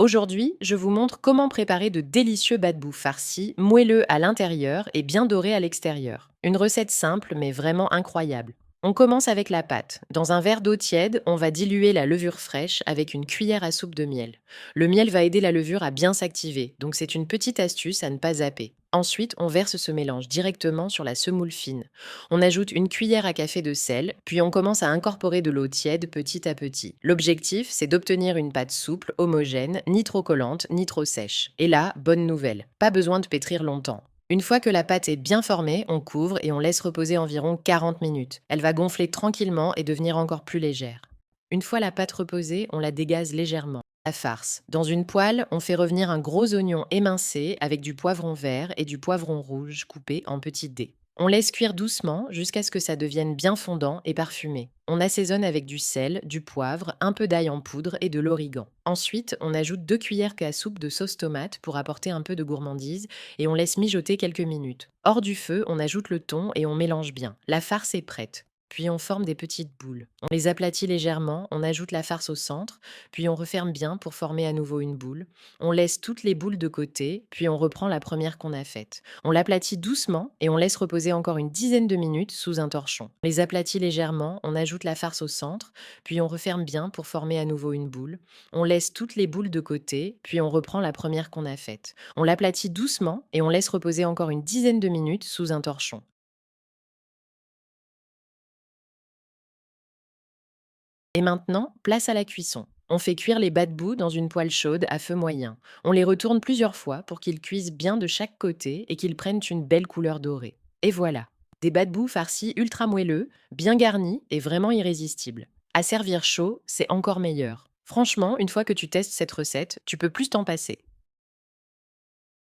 Aujourd'hui, je vous montre comment préparer de délicieux bad-bou farcis, moelleux à l'intérieur et bien dorés à l'extérieur. Une recette simple mais vraiment incroyable. On commence avec la pâte. Dans un verre d'eau tiède, on va diluer la levure fraîche avec une cuillère à soupe de miel. Le miel va aider la levure à bien s'activer, donc c'est une petite astuce à ne pas zapper. Ensuite, on verse ce mélange directement sur la semoule fine. On ajoute une cuillère à café de sel, puis on commence à incorporer de l'eau tiède petit à petit. L'objectif, c'est d'obtenir une pâte souple, homogène, ni trop collante, ni trop sèche. Et là, bonne nouvelle, pas besoin de pétrir longtemps. Une fois que la pâte est bien formée, on couvre et on laisse reposer environ 40 minutes. Elle va gonfler tranquillement et devenir encore plus légère. Une fois la pâte reposée, on la dégaze légèrement. La farce. Dans une poêle, on fait revenir un gros oignon émincé avec du poivron vert et du poivron rouge coupé en petits dés. On laisse cuire doucement jusqu'à ce que ça devienne bien fondant et parfumé. On assaisonne avec du sel, du poivre, un peu d'ail en poudre et de l'origan. Ensuite, on ajoute 2 cuillères à soupe de sauce tomate pour apporter un peu de gourmandise et on laisse mijoter quelques minutes. Hors du feu, on ajoute le thon et on mélange bien. La farce est prête. Puis on forme des petites boules. On les aplatit légèrement, on ajoute la farce au centre, puis on referme bien pour former à nouveau une boule. On laisse toutes les boules de côté, puis on reprend la première qu'on a faite. On l'aplatit doucement et on laisse reposer encore une dizaine de minutes sous un torchon. On les aplatit légèrement, on ajoute la farce au centre, puis on referme bien pour former à nouveau une boule. On laisse toutes les boules de côté, puis on reprend la première qu'on a faite. On l'aplatit doucement et on laisse reposer encore une dizaine de minutes sous un torchon. Et maintenant, place à la cuisson. On fait cuire les bas de boue dans une poêle chaude à feu moyen. On les retourne plusieurs fois pour qu'ils cuisent bien de chaque côté et qu'ils prennent une belle couleur dorée. Et voilà, des bas de boue farcis ultra moelleux, bien garnis et vraiment irrésistibles. À servir chaud, c'est encore meilleur. Franchement, une fois que tu testes cette recette, tu peux plus t'en passer.